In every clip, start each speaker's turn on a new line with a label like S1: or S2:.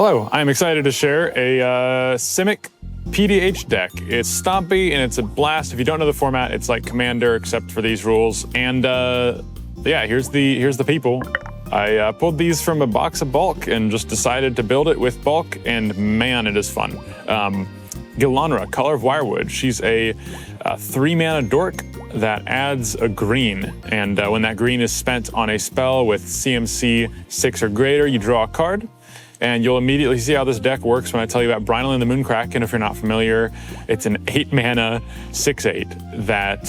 S1: Hello, I'm excited to share a Simic PDH deck. It's stompy and it's a blast. If you don't know the format, it's like Commander except for these rules. And yeah, here's the people. I pulled these from a box of bulk and just decided to build it with bulk, and man, it is fun. Gilanra, Color of Wirewood. She's a 3-mana dork that adds a green, and when that green is spent on a spell with CMC 6 or greater, you draw a card. And you'll immediately see how this deck works when I tell you about Brinelin the Moonkraken. If you're not familiar, it's an 8-mana 6/8 that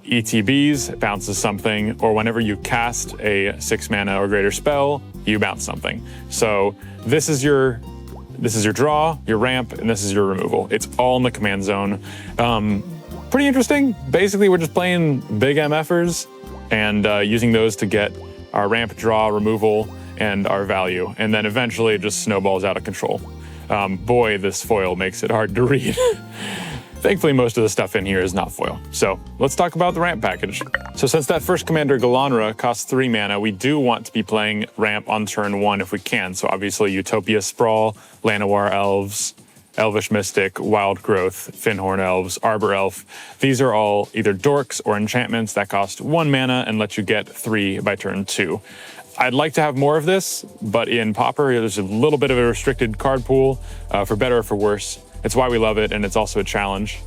S1: ETBs, bounces something, or whenever you cast a 6-mana or greater spell, you bounce something. So this is your draw, your ramp, and this is your removal. It's all in the command zone. Pretty interesting. Basically, we're just playing big MFers and using those to get our ramp, draw, removal, and our value, and then eventually it just snowballs out of control. Boy, this foil makes it hard to read. Thankfully, most of the stuff in here is not foil. So let's talk about the ramp package. So since that first commander, Gilanra, costs 3 mana, we do want to be playing ramp on turn 1 if we can. So obviously Utopia Sprawl, Llanowar Elves, Elvish Mystic, Wild Growth, Finhorn Elves, Arbor Elf. These are all either dorks or enchantments that cost 1 mana and let you get 3 by turn 2. I'd like to have more of this, but in Pauper, there's a little bit of a restricted card pool, for better or for worse. It's why we love it, and it's also a challenge.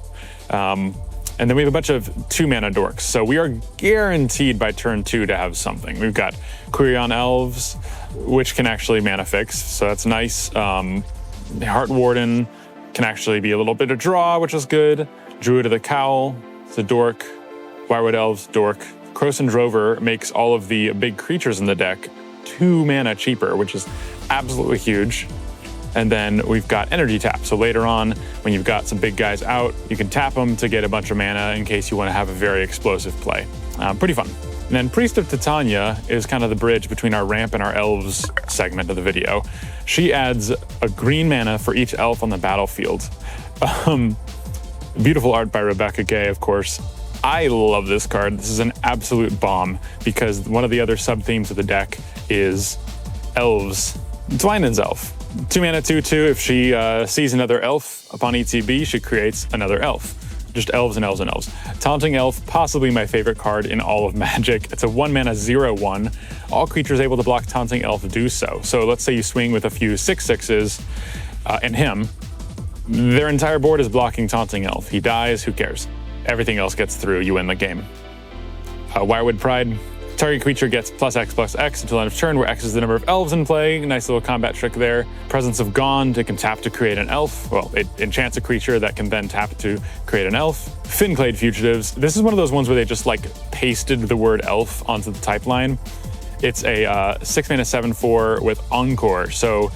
S1: And then we have a bunch of 2-mana dorks. So we are guaranteed by turn 2 to have something. We've got Quirion Elves, which can actually mana fix, so that's nice. Heart Warden can actually be a little bit of draw, which is good. Druid of the Cowl, it's a dork. Wirewood Elves, dork. Krosan Drover makes all of the big creatures in the deck 2 mana cheaper, which is absolutely huge. And then we've got energy tap. So later on, when you've got some big guys out, you can tap them to get a bunch of mana in case you want to have a very explosive play. Pretty fun. And then Priest of Titania is kind of the bridge between our ramp and our elves segment of the video. She adds a green mana for each elf on the battlefield. Beautiful art by Rebecca Gay, of course. I love this card. This is an absolute bomb because one of the other sub-themes of the deck is elves. Dwynen's elf. 2 mana, 2/2. If she sees another elf upon ETB, she creates another elf. Just elves and elves and elves. Taunting Elf, possibly my favorite card in all of Magic. It's a 1 mana 0/1. All creatures able to block Taunting Elf do so. So let's say you swing with a few 6/6s and him. Their entire board is blocking Taunting Elf. He dies, who cares? Everything else gets through, you win the game. Wirewood Pride. Target creature gets +X/+X until end of turn, where X is the number of elves in play. Nice little combat trick there. Presence of Gond, it can tap to create an elf. Well, it enchants a creature that can then tap to create an elf. Finclade Fugitives. This is one of those ones where they just like pasted the word elf onto the type line. It's a 6 mana 7/4 with Encore. So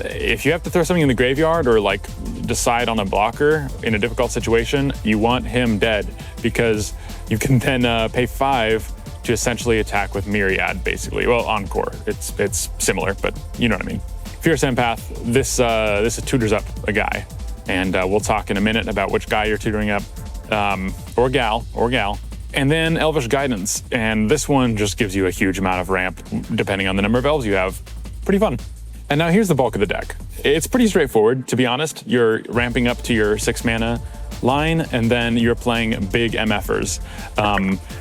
S1: if you have to throw something in the graveyard or like decide on a blocker in a difficult situation, you want him dead because you can then pay 5 to essentially attack with Myriad, basically. Well, Encore, it's similar, but you know what I mean. Fierce Empath, this tutors up a guy, and we'll talk in a minute about which guy you're tutoring up, or gal. And then Elvish Guidance, and this one just gives you a huge amount of ramp, depending on the number of elves you have. Pretty fun. And now here's the bulk of the deck. It's pretty straightforward, to be honest. You're ramping up to your 6 mana line, and then you're playing big MFers.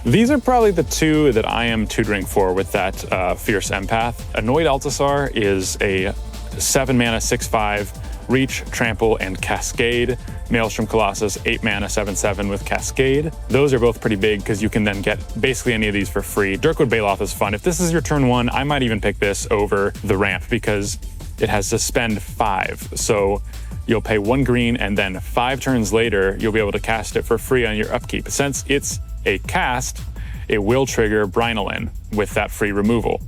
S1: These are probably the 2 that I am tutoring for with that Fierce Empath. Annoyed Altasar is a 7 mana 6/5, Reach, Trample, and Cascade. Maelstrom Colossus, 8 mana 7/7 with Cascade. Those are both pretty big because you can then get basically any of these for free. Dirkwood Baloth is fun. If this is your turn 1, I might even pick this over the ramp because it has to spend 5. So you'll pay 1 green, and then 5 turns later, you'll be able to cast it for free on your upkeep. Since it's a cast, it will trigger Brinelin with that free removal.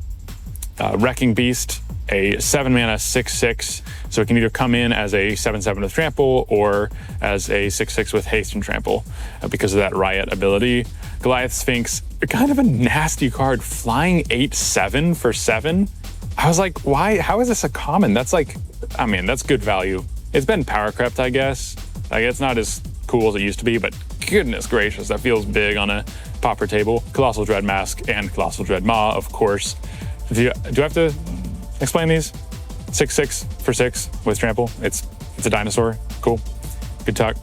S1: Wrecking Beast, a 7 mana 6/6, so it can either come in as a 7/7 with Trample or as a 6/6 with Haste and Trample because of that Riot ability. Goliath Sphinx, kind of a nasty card, flying 8/7 for 7. I was like, why? How is this a common? That's like, I mean, that's good value. It's been power crept, I guess. Like, it's not as cool as it used to be, but goodness gracious, that feels big on a Pauper table. Colossal Dread Mask and Colossal Dread Maw, of course. Do I have to explain these? 6/6 for 6 with trample. It's a dinosaur. Cool. Good talk.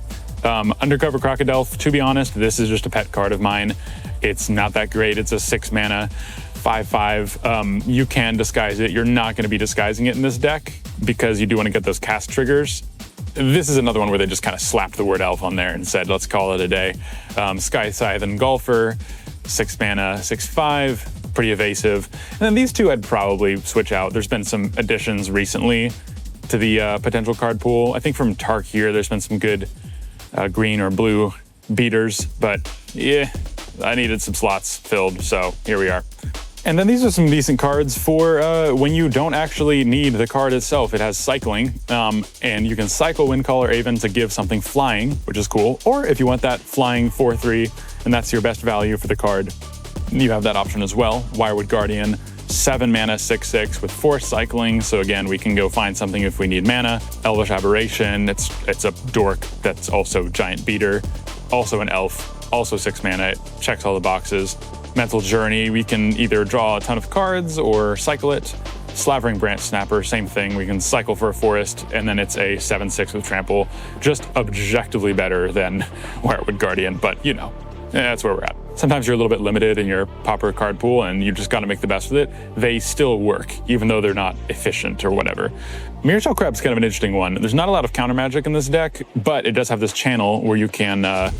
S1: Undercover Crocodile, to be honest, this is just a pet card of mine. It's not that great. It's a 6 mana, 5/5. You can disguise it. You're not going to be disguising it in this deck because you do want to get those cast triggers. This is another one where they just kind of slapped the word elf on there and said, let's call it a day. Sky Scythe and Golfer, 6 mana, 6/5, pretty evasive. And then these two I'd probably switch out. There's been some additions recently to the potential card pool. I think from Tarkir, there's been some good green or blue beaters, but yeah, I needed some slots filled, so here we are. And then these are some decent cards for when you don't actually need the card itself. It has cycling, and you can cycle Windcaller Aven to give something flying, which is cool. Or if you want that flying 4/3, and that's your best value for the card, you have that option as well. Wirewood Guardian, 7 mana, 6/6 with 4 cycling. So again, we can go find something if we need mana. Elvish Aberration, it's a dork that's also giant beater, also an elf, also 6 mana, it checks all the boxes. Mental Journey, we can either draw a ton of cards or cycle it. Slavering Branch Snapper, same thing. We can cycle for a forest, and then it's a 7/6 with trample. Just objectively better than Wirewood Guardian, but you know, that's where we're at. Sometimes you're a little bit limited in your pauper card pool, and you just got to make the best of it. They still work, even though they're not efficient or whatever. Mirrorshell Crab's kind of an interesting one. There's not a lot of counter magic in this deck, but it does have this channel where you can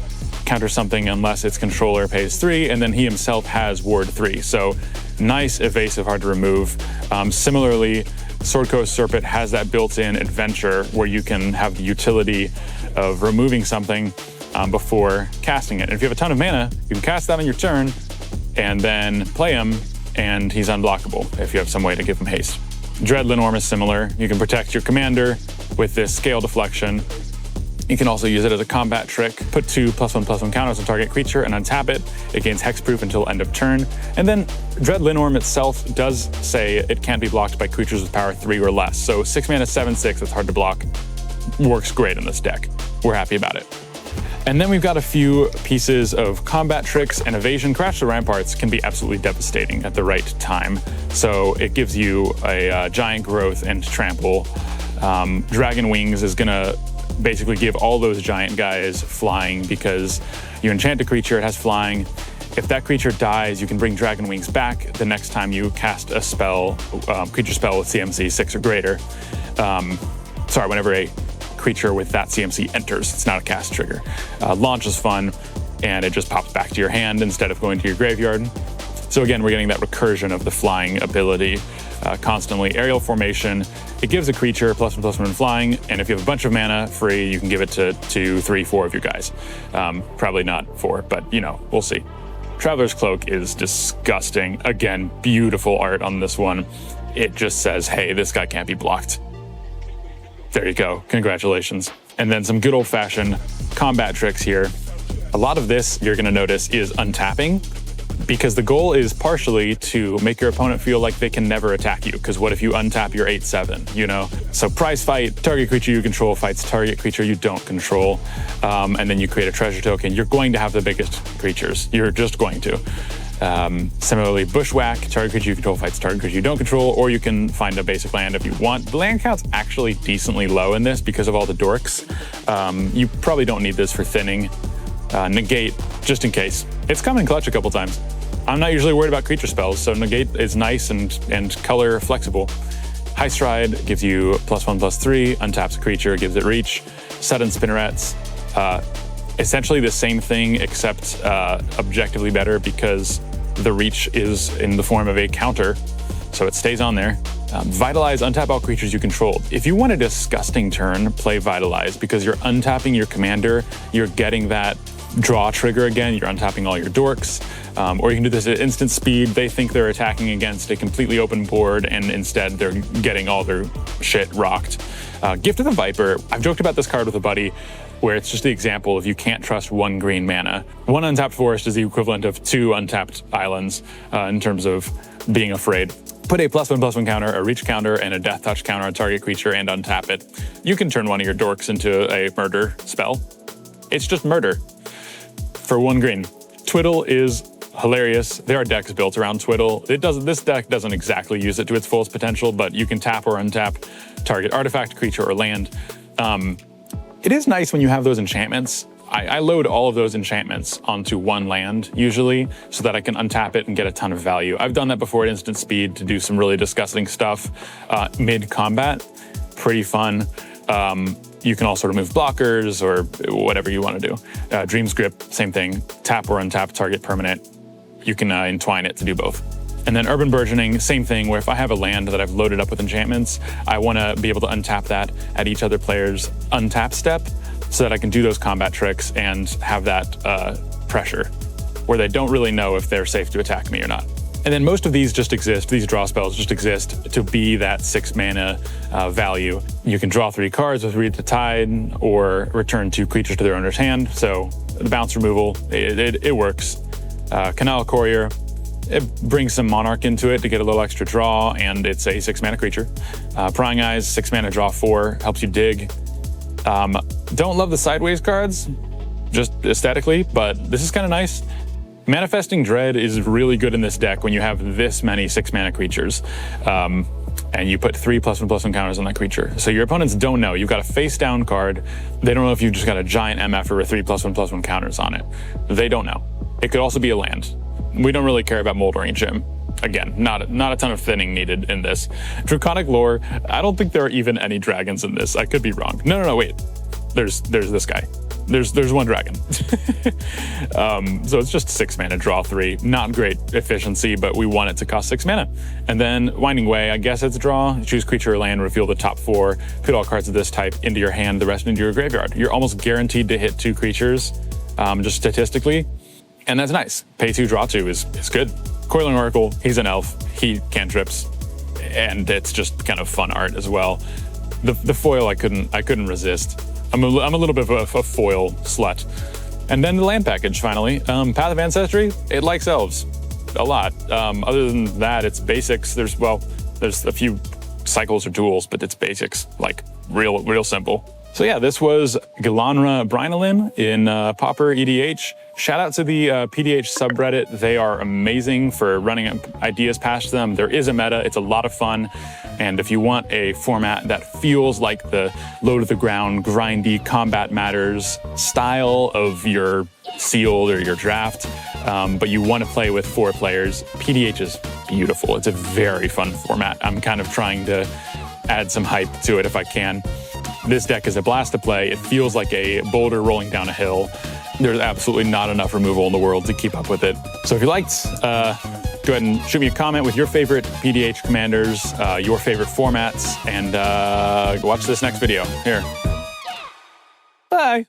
S1: counter something unless its controller pays 3, and then he himself has ward 3. So nice, evasive, hard to remove. Similarly, Sword Coast Serpent has that built-in adventure where you can have the utility of removing something before casting it. And if you have a ton of mana, you can cast that on your turn and then play him, and he's unblockable if you have some way to give him haste. Dread Linorm is similar. You can protect your commander with this scale deflection. You can also use it as a combat trick. Put 2 +1/+1 counters on target creature and untap it. It gains hexproof until end of turn. And then Dread Linorm itself does say it can't be blocked by creatures with power 3 or less. So 6 mana, 7/6, it's hard to block. Works great in this deck. We're happy about it. And then we've got a few pieces of combat tricks and evasion. Crash the Ramparts can be absolutely devastating at the right time. So it gives you a giant growth and trample. Dragon Wings is gonna basically give all those giant guys flying because you enchant a creature, it has flying. If that creature dies, you can bring Dragon Wings back the next time you cast a spell, creature spell with CMC 6 or greater. Whenever a creature with that CMC enters, it's not a cast trigger. Launch is fun, and it just pops back to your hand instead of going to your graveyard. So again, we're getting that recursion of the flying ability constantly. Aerial Formation, it gives a creature +1/+1 flying, and if you have a bunch of mana free, you can give it to 2, 3, 4 of your guys. Probably not 4, but you know, we'll see. Traveler's Cloak is disgusting. Again, beautiful art on this one. It just says, hey, this guy can't be blocked. There you go, congratulations. And then some good old-fashioned combat tricks here. A lot of this, you're gonna notice, is untapping, because the goal is partially to make your opponent feel like they can never attack you, because what if you untap your 8/7, you know? So prize fight, target creature you control fights target creature you don't control, and then you create a treasure token. You're going to have the biggest creatures, you're just going to. Similarly, Bushwhack, target creature you control fights target creature you don't control, or you can find a basic land if you want. The land count's actually decently low in this because of all the dorks. You probably don't need this for thinning. Negate, just in case. It's come in clutch a couple times. I'm not usually worried about creature spells, so Negate is nice and color flexible. High Stride gives you +1/+3, untaps a creature, gives it reach. Sudden Spinnerets, essentially the same thing except objectively better because the reach is in the form of a counter, so it stays on there. Vitalize, untap all creatures you control. If you want a disgusting turn, play Vitalize because you're untapping your commander, you're getting that draw trigger again, you're untapping all your dorks, or you can do this at instant speed. They think they're attacking against a completely open board and instead they're getting all their shit rocked. Gift of the Viper, I've joked about this card with a buddy where it's just the example of you can't trust 1 green mana. 1 untapped forest is the equivalent of 2 untapped islands in terms of being afraid. Put a +1/+1 counter, a reach counter, and a death touch counter on target creature and untap it. You can turn one of your dorks into a murder spell. It's just murder for 1 green. Twiddle is hilarious. There are decks built around Twiddle. This deck doesn't exactly use it to its fullest potential, but you can tap or untap target artifact, creature, or land. It is nice when you have those enchantments. I load all of those enchantments onto one land, usually, so that I can untap it and get a ton of value. I've done that before at instant speed to do some really disgusting stuff mid-combat. Pretty fun. You can also remove blockers or whatever you want to do. Dream's Grip, same thing. Tap or untap target permanent. You can entwine it to do both. And then Urban Burgeoning, same thing, where if I have a land that I've loaded up with enchantments, I want to be able to untap that at each other player's untap step, so that I can do those combat tricks and have that pressure, where they don't really know if they're safe to attack me or not. And then most of these just exist, these draw spells just exist to be that 6 mana value. You can draw 3 cards with Read the Tide, or return 2 creatures to their owner's hand. So the bounce removal, it works. Canal Courier, it brings some Monarch into it to get a little extra draw, and it's a 6 mana creature. Prying Eyes, 6 mana draw 4, helps you dig. Don't love the sideways cards, just aesthetically, but this is kind of nice. Manifesting Dread is really good in this deck when you have this many 6 mana creatures, and you put 3+1/+1 counters on that creature. So your opponents don't know. You've got a face down card. They don't know if you've just got a giant MF with 3+1/+1 counters on it. They don't know. It could also be a land. We don't really care about Moldering Gym. Again, not a ton of thinning needed in this. Draconic Lore, I don't think there are even any dragons in this. I could be wrong. No, wait. There's this guy. There's one dragon. So it's just 6 mana, draw 3. Not great efficiency, but we want it to cost 6 mana. And then Winding Way, I guess it's draw. Choose creature or land, reveal the top 4, put all cards of this type into your hand, the rest into your graveyard. You're almost guaranteed to hit 2 creatures, just statistically. And that's nice. Pay 2, draw 2 is good. Coiling Oracle, he's an elf. He cantrips, and it's just kind of fun art as well. The foil I couldn't resist. I'm a little bit of a foil slut. And then the land package, finally. Path of Ancestry, it likes elves a lot. Other than that, it's basics. There's a few cycles or duels, but it's basics, like real simple. So yeah, this was Gilanra Brinelin in Pauper EDH. Shout out to the PDH subreddit. They are amazing for running ideas past them. There is a meta, it's a lot of fun. And if you want a format that feels like the low to the ground, grindy, combat matters style of your sealed or your draft, but you want to play with 4 players, PDH is beautiful. It's a very fun format. I'm kind of trying to add some hype to it if I can. This deck is a blast to play. It feels like a boulder rolling down a hill. There's absolutely not enough removal in the world to keep up with it. So if you liked, go ahead and shoot me a comment with your favorite PDH commanders, your favorite formats, and watch this next video. Here. Bye.